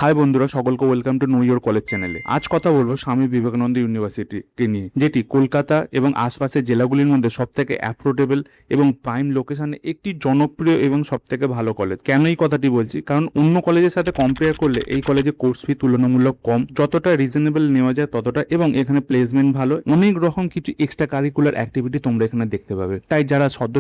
High বন্ধুরা, সকলকে welcome to know your college চ্যানেলে। আজ কথা বলবো স্বামী বিবেকানন্দ ইউনিভার্সিটি নিয়ে, যেটি কলকাতা এবং আশপাশের জেলাগুলির মধ্যে সবথেকে অ্যাফোর্ডেবল এবং প্রাইম লোকেশনে একটি জনপ্রিয় এবং সবথেকে ভালো কলেজ। কেন এই কথাটি বলছি? কারণ অন্য কলেজের সাথে কম্পেয়ার করলে এই কলেজে কোর্স ফি তুলনামূলক কম, যতটা রিজনেবল নেওয়া যায় ততটা, এবং এখানে প্লেসমেন্ট ভালো। অনেক রকম কিছু এক্সট্রা কারিকুলার অ্যাক্টিভিটি তোমরা এখানে দেখতে পাবে। তাই যারা সদ্য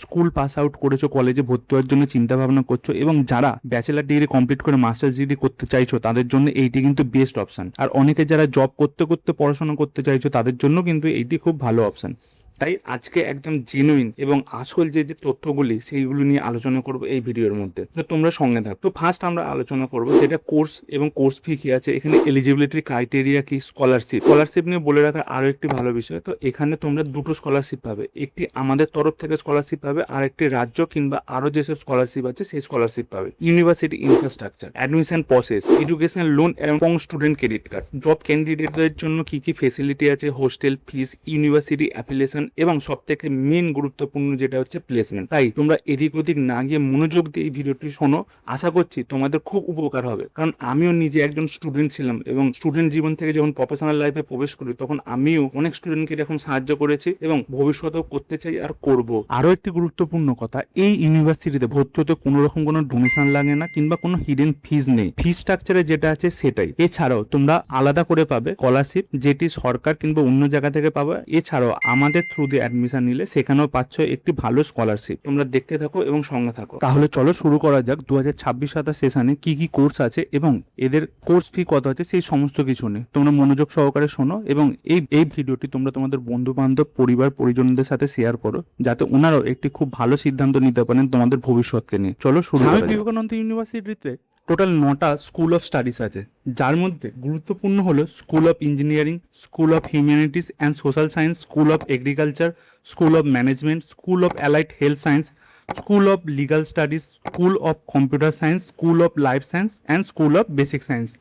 স্কুল পাস আউট করেছো, কলেজে ভর্তি হওয়ার জন্য চিন্তা ভাবনা করছো, এবং যারা ব্যাচেলার ডিগ্রি কমপ্লিট করে মাস্টার্স ডিগ্রি করতে চাইছো, তাদের জন্য এইটি কিন্তু বেস্ট অপশন। আর অনেকে যারা জব করতে করতে পড়াশোনা করতে চাইছো, তাদের জন্য কিন্তু এইটি খুব ভালো অপশন। তাই আজকে একদম জেনুইন এবং আসল যে তথ্যগুলি সেইগুলো নিয়ে আলোচনা করবো এই ভিডিওর মধ্যে, তো তোমরা সঙ্গে থাকো। তো ফার্স্ট আমরা আলোচনা করবো যেটা কোর্স এবং কোর্স ফি কি আছে, এখানে এলিজিবিলিটি ক্রাইটেরিয়া কি, স্কলারশিপ নিয়ে বলে রাখার আরো একটি ভালো বিষয়। তো এখানে তোমরা দুটো স্কলারশিপ পাবে, একটি আমাদের তরফ থেকে স্কলারশিপ পাবে, আর একটি রাজ্য কিংবা আরো যেসব স্কলারশিপ আছে সেই স্কলারশিপ পাবে। University infrastructure, admission process, education loan এবং স্টুডেন্ট ক্রেডিট কার্ড, জব ক্যান্ডিডেটদের জন্য কি কি ফেসিলিটি আছে, হোস্টেল ফিস, ইউনিভার্সিটি অ্যাফিলিয়েশন, এবং সব থেকে মেন গুরুত্বপূর্ণ যেটা হচ্ছে প্লেসমেন্ট। তাই তোমরা এদিক ওদিক না গিয়ে মনোযোগ দিয়ে এই ভিডিওটি শোনো। আশা করছি তোমাদের খুব উপকার হবে, কারণ আমিও নিজে একজন স্টুডেন্ট ছিলাম, এবং স্টুডেন্ট জীবন থেকে যখন প্রফেশনাল লাইফে প্রবেশ করি তখন আমিও অনেক স্টুডেন্টকে এরকম সাহায্য করেছি এবং ভবিষ্যতেও করতে চাই আর করব। আরো একটি গুরুত্বপূর্ণ কথা, এই ইউনিভার্সিটিতে ভর্তি হতে কোনো রকম কোনো ডোনেশন লাগে না কিংবা কোনো হিডেন ফিজ নেই। ফি স্ট্রাকচারে যেটা আছে সেটাই। এছাড়াও তোমরা আলাদা করে পাবে স্কলারশিপ, যেটি সরকার কিংবা অন্য জায়গা থেকে পাবে। এছাড়াও আমাদের থ্রু দিয়ে অ্যাডমিশন নিলে সেখানেও পাচ্ছ একটি ভালো স্কলারশিপ। তোমরা দেখতে থাকো এবং সঙ্গে থাকো। তাহলে চলো শুরু করা যাক 2026-27 সেশনে কি কি কোর্স আছে এবং এদের কোর্স ফি কত আছে সেই সমস্ত কিছু নিয়ে। তোমরা মনোযোগ সহকারে শোনো এবং এই ভিডিওটি তোমরা তোমাদের বন্ধু বান্ধব, পরিবার পরিজনদের সাথে শেয়ার করো, যাতে ওনারাও একটি খুব ভালো সিদ্ধান্ত নিতে পারেন তোমাদের ভবিষ্যৎকে নিয়ে। চলো শুরু করা যাক। বিবেকানন্দ ইউনিভার্সিটিতে টোটাল 9টা স্কুল অফ স্টাডিজ আছে, যার মধ্যে গুরুত্বপূর্ণ হলো school of engineering, school of humanities and social science, school of agriculture, school of management, school of allied health science, school of legal studies, school of computer science, school of life science and school of basic science.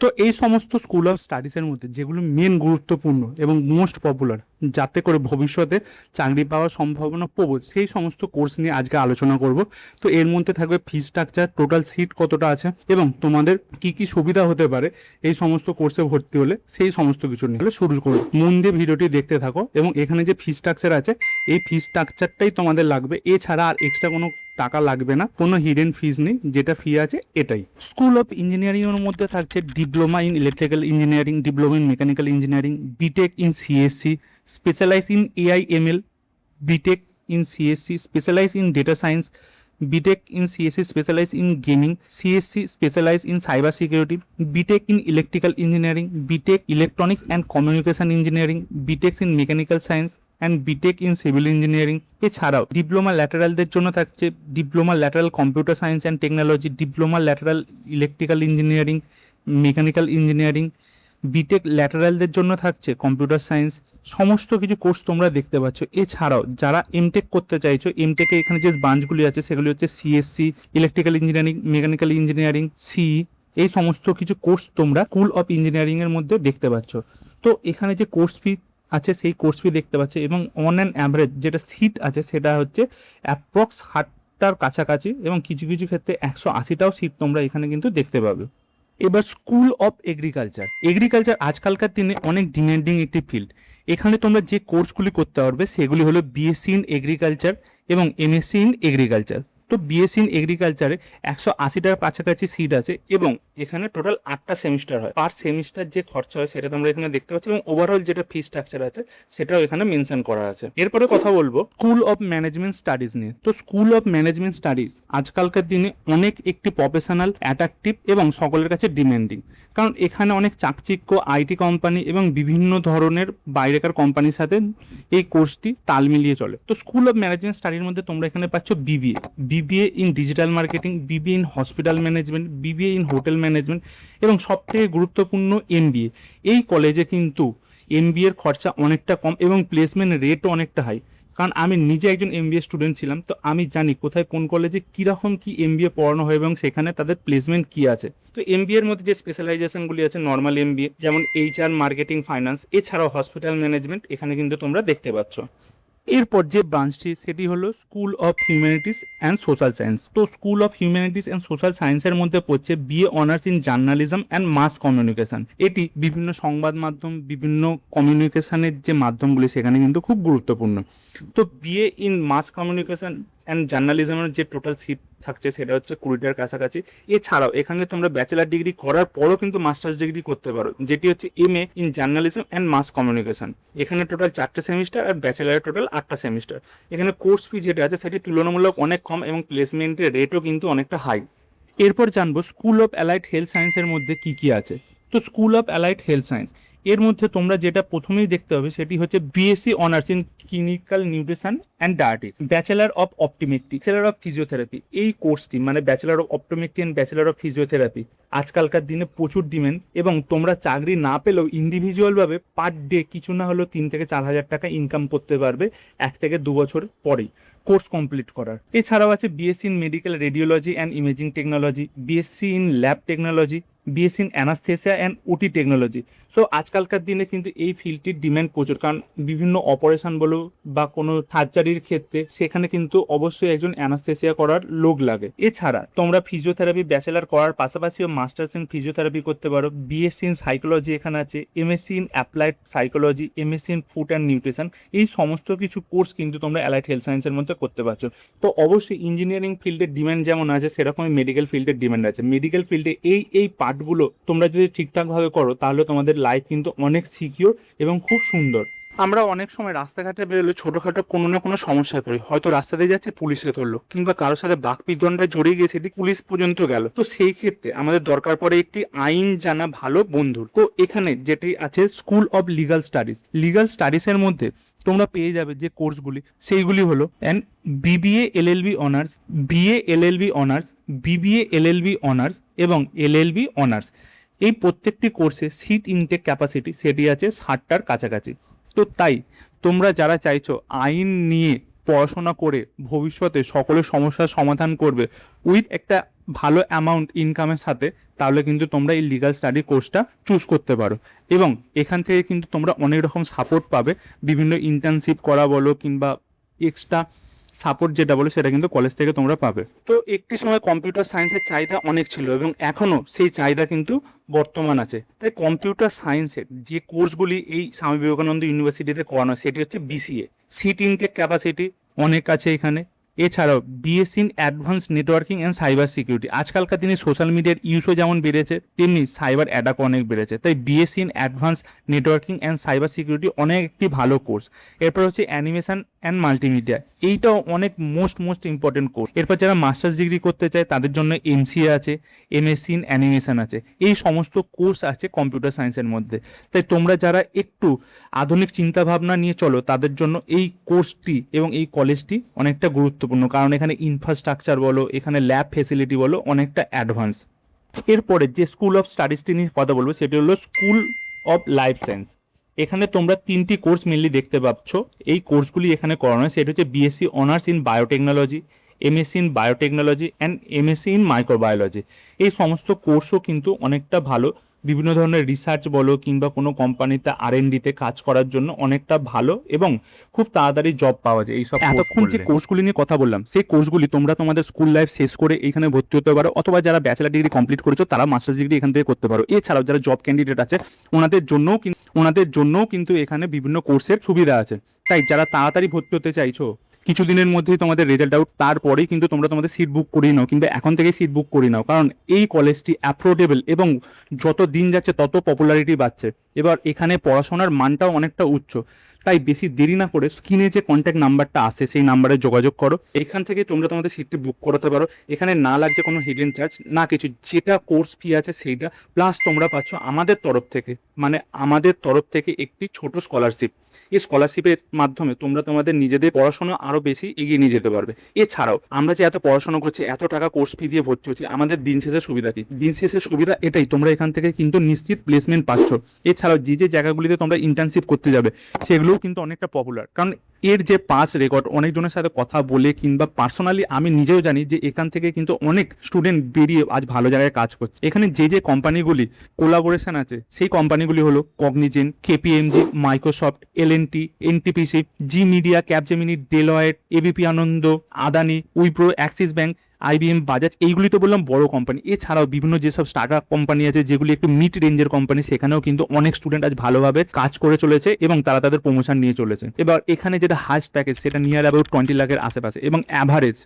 তো এই সমস্ত school of স্টাডিজের মধ্যে যেগুলো main গুরুত্বপূর্ণ এবং most popular, যাতে করে ভবিষ্যতে চাকরি পাওয়ার সম্ভাবনা প্রবল, সেই সমস্ত কোর্স নিয়ে আজকে আলোচনা করব। তো এর মধ্যে থাকবে ফি স্ট্রাকচার, টোটাল সিট কতটা আছে এবং তোমাদের কি কি সুবিধা হতে পারে এই সমস্ত কোর্সে ভর্তি হলে, সেই সমস্ত কিছু নিয়ে শুরু করব। মন দিয়ে ভিডিওটি দেখতে থাকো। এবং এখানে যে ফি স্ট্রাকচার আছে, এই ফি স্ট্রাকচারটাই তোমাদের লাগবে, এছাড়া আর এক্সট্রা কোনো টাকা লাগবে না, কোনো হিডেন ফিজ নেই, যেটা ফি আছে এটাই। স্কুল অফ ইঞ্জিনিয়ারিং এর মধ্যে থাকছে diploma in electrical engineering, diploma in mechanical engineering, B Tech in CSC, specialize in AIML, B Tech in CSC specialize in data science, B Tech in CSC specialize in gaming, CSC specialize in cyber security, B Tech in electrical engineering, B Tech electronics and communication engineering, B Tech in mechanical science and B Tech in civil engineering. এছাড়াও diploma ল্যাটারালদের জন্য থাকছে diploma lateral computer science and technology, diploma lateral electrical engineering, mechanical engineering. B Tech ল্যাটারালদের জন্য থাকছে computer science. সমস্ত কিছু course তোমরা দেখতে পাচ্ছ। এছাড়াও যারা এমটেক করতে চাইছো, এমটেকে এখানে যে ব্রাঞ্চগুলি আছে সেগুলি হচ্ছে CSC, electrical engineering, mechanical engineering, সিই, এই সমস্ত কিছু কোর্স তোমরা স্কুল অফ ইঞ্জিনিয়ারিং এর মধ্যে দেখতে পাচ্ছ। তো এখানে যে কোর্স ফি আছে সেই কোর্স ফি দেখতে পাচ্ছে, এবং অন অ্যান অ্যাভারেজ যেটা সিট আছে সেটা হচ্ছে অ্যাপ্রক্স 60টার কাছাকাছি, এবং কিছু কিছু ক্ষেত্রে 180টাও সিট তোমরা এখানে কিন্তু দেখতে পাবে। এবার স্কুল অফ এগ্রিকালচার আজকালকার দিনে অনেক ডিমান্ডিং একটি ফিল্ড। এখানে তোমরা যে কোর্সগুলি করতে পারবে সেগুলি হলো বিএসসি ইন এগ্রিকালচার এবং এমএসসি ইন এগ্রিকালচার। তো বিএসসি ইন এগ্রিকালচারে 180টার কাছাকাছি সিট আছে, এবং এখানে টোটাল 8টা সেমিস্টার হয়। পার সেমিস্টার যে খরচা হয় সেটা তোমরা এখানে দেখতে পাচ্ছ, এবং ওভারঅল যেটা ফি স্ট্রাকচার আছে সেটাও এখানে মেনশন করা আছে। এরপরে কথা বলবো স্কুল অফ ম্যানেজমেন্ট স্টাডিজ নিয়ে। তো স্কুল অফ ম্যানেজমেন্ট স্টাডিজ আজকালকার দিনে অনেক একটি প্রফেশনাল, অ্যাট্রাকটিভ এবং সকলের কাছে ডিমান্ডিং, কারণ এখানে অনেক চাকচিক্য আইটি কোম্পানি এবং বিভিন্ন ধরনের বাইরেকার কোম্পানির সাথে এই কোর্সটি তাল মিলিয়ে চলে। তো স্কুল অফ ম্যানেজমেন্ট স্টাডির মধ্যে তোমরা এখানে পাচ্ছ BBA in digital marketing, BBA in hospital management, BBA in hotel management, এবং সবথেকে গুরুত্বপূর্ণ এমবিএ। এই কলেজে কিন্তু এমবিএ এর খরচা অনেকটা কম এবং প্লেসমেন্ট রেটও অনেকটা হাই, কারণ আমি নিজে একজন এমবিএ স্টুডেন্ট ছিলাম। তো আমি জানি কোথায় কোন কলেজে কীরকম কি এমবিএ পড়ানো হয় এবং সেখানে তাদের প্লেসমেন্ট কি আছে। তো এমবিএ এর মধ্যে যে স্পেশালাইজেশনগুলি আছে, নর্মাল এমবিএ যেমন এইচআর, মার্কেটিং, ফাইন্যান্স, এছাড়াও হসপিটাল ম্যানেজমেন্ট এখানে কিন্তু তোমরা দেখতে পাচ্ছ। এরপর যে ব্রাঞ্চটি সেটি হলো school of humanities and social science. তো school of humanities and social সায়েন্সের মধ্যে পড়ছে BA honours in journalism and mass communication. এটি বিভিন্ন সংবাদ মাধ্যম, বিভিন্ন কমিউনিকেশনের যে মাধ্যমগুলি সেখানে কিন্তু খুব গুরুত্বপূর্ণ। তো BA in mass communication and জার্নালিজমের যে টোটাল সিট থাকছে সেটা হচ্ছে 20টার কাছাকাছি। এছাড়াও এখানে তোমরা ব্যাচেলার ডিগ্রি করার পরও কিন্তু মাস্টার্স ডিগ্রি করতে পারো, যেটি হচ্ছে MA in journalism and mass communication. এখানে টোটাল 4টে সেমিস্টার আর ব্যাচেলারের টোটাল 8টা সেমিস্টার। এখানে কোর্স ফি যেটা আছে সেটি তুলনামূলক অনেক কম এবং প্লেসমেন্টের রেটও কিন্তু অনেকটা হাই। এরপর জানবো স্কুল অফ অ্যালাইড হেলথ সায়েন্সের মধ্যে কি কি আছে। তো school of allied health science এর মধ্যে তোমরা যেটা প্রথমেই দেখতে হবে সেটি হচ্ছে BSc honours in clinical nutrition and dietetics, bachelor of optometry, bachelor of physiotherapy. এই কোর্সটি মানে bachelor of optometry and bachelor of physiotherapy আজকালকার দিনে প্রচুর ডিমান্ড, এবং তোমরা চাকরি না পেলেও ইন্ডিভিজুয়ালভাবে পার ডে কিছু না হলেও 3 থেকে 4 হাজার টাকা ইনকাম করতে পারবে 1 থেকে 2 বছর পরেই কোর্স কমপ্লিট করার। এছাড়াও আছে BSc in medical radiology and imaging technology, BSc in lab technology, BSc in anaesthesia and ওটি টেকনোলজি। সো আজকালকার দিনে কিন্তু এই ফিল্ডটির ডিম্যান্ড প্রচুর, কারণ বিভিন্ন অপারেশন বলো বা কোনো সার্জারির ক্ষেত্রে সেখানে কিন্তু অবশ্যই একজন অ্যানাস্থেসিয়া করার লোক লাগে। এছাড়া তোমরা ফিজিওথেরাপি ব্যাচেলার করার পাশাপাশিও মাস্টার্স ইন ফিজিওথেরাপি করতে পারো। বিএসসি ইন সাইকোলজি এখানে আছে, MSc in applied psychology, MSc in food and nutrition. এই সমস্ত কিছু কোর্স কিন্তু তোমরা অ্যালাইড হেলথ সায়েন্সের মধ্যে করতে পারছো। তো অবশ্যই ইঞ্জিনিয়ারিং ফিল্ডের ডিম্যান্ড যেমন আছে সেরকমই মেডিকেল ফিল্ডের ডিম্যান্ড আছে। মেডিকেল ফিল্ডে এই পার্টগুলো তোমরা যদি ঠিকঠাকভাবে করো তাহলে তোমাদের লাইফ কিন্তু অনেক সিকিউর এবং খুব সুন্দর। আমরা অনেক সময় রাস্তাঘাটে বেরোলে ছোটোখাটো কোনো না কোনো সমস্যায় পড়ি, হয়তো রাস্তা দিয়ে যাচ্ছে পুলিশে ধরলো, কিংবা কারোর সাথে বাকবিতণ্ডায় জড়িয়ে গিয়ে সেটি পুলিশ পর্যন্ত গেল। তো সেই ক্ষেত্রে আমাদের দরকার পড়ে একটি আইন জানা ভালো বন্ধুর। তো এখানে যেটি আছে school of legal studies. Legal স্টাডিজের মধ্যে তোমরা পেয়ে যাবে যে কোর্সগুলি, সেইগুলি হলো BBA LLB honours, BA LLB honours, BBA LLB honours এবং এলএলবি অনার্স। এই প্রত্যেকটি কোর্সে সিট ইনটেক ক্যাপাসিটি সেটি আছে 60টার কাছাকাছি। তো তাই তোমরা যারা চাইছো আইন নিয়ে পড়াশোনা করে ভবিষ্যতে সকলের সমস্যার সমাধান করবে উইথ একটা ভালো অ্যামাউন্ট ইনকামের সাথে, তাহলে কিন্তু তোমরা এই লিগাল স্টাডি কোর্সটা চুজ করতে পারো। এবং এখান থেকে কিন্তু তোমরা অনেক রকম সাপোর্ট পাবে, বিভিন্ন ইন্টার্নশিপ করা বলো কিংবা এক্সট্রা সাপোর্ট যেটা বলো সেটা কিন্তু কলেজ থেকে তোমরা পাবে। তো একটি সময় কম্পিউটার সায়েন্সের চাহিদা অনেক ছিল এবং এখনও সেই চাহিদা কিন্তু বর্তমান আছে। তাই কম্পিউটার সায়েন্সের যে কোর্সগুলি এই স্বামী বিবেকানন্দ ইউনিভার্সিটিতে করানো হয় সেটি হচ্ছে বিসিএ। সিট ইনটেক ক্যাপাসিটি অনেক আছে এখানে। এছাড়াও BSc in advance networking and cyber security. আজকালকার দিনে সোশ্যাল মিডিয়ার ইউজও যেমন বেড়েছে তেমনি সাইবার অ্যাটাক অনেক বেড়েছে, তাই BSc in advance networking and cyber security অনেক একটি ভালো কোর্স। এরপর হচ্ছে অ্যানিমেশন অ্যান্ড মাল্টিমিডিয়া, এইটাও অনেক মোস্ট ইম্পর্টেন্ট কোর্স। এরপর যারা মাস্টার্স ডিগ্রি করতে চায় তাদের জন্য এমসিএ আছে, এমএসসি ইন অ্যানিমেশন আছে। এই সমস্ত কোর্স আছে কম্পিউটার সায়েন্সের মধ্যে। তাই তোমরা যারা একটু আধুনিক চিন্তাভাবনা নিয়ে চলো তাদের জন্য এই কোর্সটি এবং এই কলেজটি অনেকটা গুরুত্বপূর্ণ, কারণ এখানে ইনফ্রাস্ট্রাকচার বলো, এখানে ল্যাব ফেসিলিটি বলো অনেকটা অ্যাডভান্স। এরপরে যে স্কুল অফ স্টাডিজটি নিয়ে কথা বলবো সেটি হলো স্কুল অফ লাইফ সায়েন্স। এখানে তোমরা 3টি কোর্স মেনলি দেখতে পাচ্ছ, এই কোর্সগুলি এখানে করানো হয়। সেটা হচ্ছে BSc honours in biotechnology, MSc in biotechnology and MSc in microbiology. এই সমস্ত কোর্সও কিন্তু অনেকটা ভালো, বিভিন্ন ধরনের রিসার্চ বলো কিংবা কোনো কোম্পানিতে R&Dতে কাজ করার জন্য অনেকটা ভালো এবং খুব তাড়াতাড়ি জব পাওয়া যায় এইসব। এতক্ষণ যে কোর্সগুলি নিয়ে কথা বললাম সেই কোর্সগুলি তোমরা তোমাদের স্কুল লাইফ শেষ করে এখানে ভর্তি হতে পারো, অথবা যারা ব্যাচেলার ডিগ্রি কমপ্লিট করেছো তারা মাস্টার্স ডিগ্রি এখান থেকে করতে পারো। এছাড়াও যারা জব ক্যান্ডিডেট আছে ওনাদের জন্যও কিন্তু এখানে বিভিন্ন কোর্সের সুবিধা আছে। তাই যারা তাড়াতাড়ি ভর্তি হতে চাইছো, কিছুদিনের মধ্যেই তোমাদের রেজাল্ট আউট, তারপরেই কিন্তু তোমরা তোমাদের সিট বুক করিয়ে নাও, কিন্তু এখন থেকেই সিট বুক করিয়ে নাও, কারণ এই কলেজটি অ্যাফোর্ডেবল এবং যত দিন যাচ্ছে তত পপুলারিটি বাড়ছে। এবার এখানে পড়াশোনার মানটাও অনেকটা উচ্চ। তাই বেশি দেরি না করে স্ক্রিনে যে কন্ট্যাক্ট নাম্বারটা আসে সেই নাম্বারে যোগাযোগ করো, এখান থেকে তোমরা তোমাদের সিটটি বুক করাতে পারো। এখানে না লাগছে কোনো হিডেন চার্জ, না কিছু, যেটা কোর্স ফি আছে সেইটা প্লাস তোমরা পাচ্ছ আমাদের তরফ থেকে একটি ছোট স্কলারশিপ। এই স্কলারশিপের মাধ্যমে তোমরা তোমাদের নিজেদের পড়াশোনা আরও বেশি এগিয়ে নিয়ে যেতে পারবে। এছাড়াও আমরা যে এত পড়াশোনা করছি, এত টাকা কোর্স ফি দিয়ে ভর্তি হচ্ছি, আমাদের দিন শেষের সুবিধা কি? দিন শেষের সুবিধা এটাই, তোমরা এখান থেকে কিন্তু নিশ্চিত প্লেসমেন্ট পাচ্ছ। এছাড়াও যে জায়গাগুলিতে তোমরা ইন্টার্নশিপ করতে যাবে সেগুলোও কিন্তু অনেকটা পপুলার, কারণ এর যে পাস রেকর্ড, অনেকজনের সাথে কথা বলে কিংবা পার্সোনালি আমি নিজেও জানি যে এখান থেকে কিন্তু অনেক স্টুডেন্ট বেরিয়ে আজ ভালো জায়গায় কাজ করছে। এখানে যে কোম্পানিগুলি কোলাবোরেশন আছে সেই কোম্পানিগুলি হলো Cognizant, KPMG, Microsoft, L&T, NTPC, Zee Media, Capgemini, Deloitte, ABP Ananda, Adani, Wipro, Axis Bank, IBM, Bajaj, এইগুলি তো বললাম বড় কোম্পানি। এছাড়াও বিভিন্ন যেসব স্টার্টআপ কোম্পানি আছে যেগুলি একটু মিড রেঞ্জের কোম্পানি, সেখানেও কিন্তু অনেক স্টুডেন্ট আজ ভালোভাবে কাজ করে চলেছে এবং তারা তাদের প্রমোশন নিয়ে চলেছে। এবার এখানে যেটা হাইস্ট প্যাকেজ সেটা নিয়ার অ্যাবাউট 20 লাখের আশেপাশে এবং অ্যাভারেজ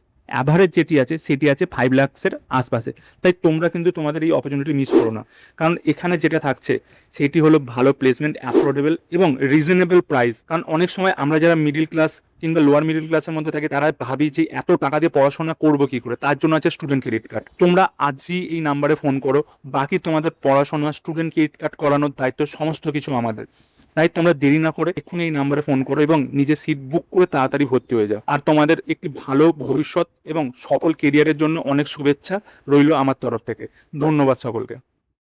যেটি আছে সেটি আছে 5 লাখসের আশপাশে। তাই তোমরা কিন্তু তোমাদের এই অপরচুনিটি মিস করো না, কারণ এখানে যেটা থাকছে সেটি হলো ভালো প্লেসমেন্ট, অ্যাফোর্ডেবল এবং রিজনেবল প্রাইস। কারণ অনেক সময় আমরা যারা মিডিল ক্লাস কিংবা লোয়ার মিডিল ক্লাসের মধ্যে থাকে তারা ভাবি যে এত টাকা দিয়ে পড়াশোনা করবো কি করে, তার জন্য আছে স্টুডেন্ট ক্রেডিট কার্ড। তোমরা আজই এই নাম্বারে ফোন করো, বাকি তোমাদের পড়াশোনা, স্টুডেন্ট ক্রেডিট কার্ড করানোর দায়িত্ব সমস্ত কিছু আমাদের। তাই তোমরা দেরি না করে এক্ষুনি এই নাম্বারে ফোন করো এবং নিজের সিট বুক করে তাড়াতাড়ি ভর্তি হয়ে যাও। আর তোমাদের একটি ভালো ভবিষ্যৎ এবং সফল কেরিয়ারের জন্য অনেক শুভেচ্ছা রইল আমার তরফ থেকে। ধন্যবাদ সকলকে।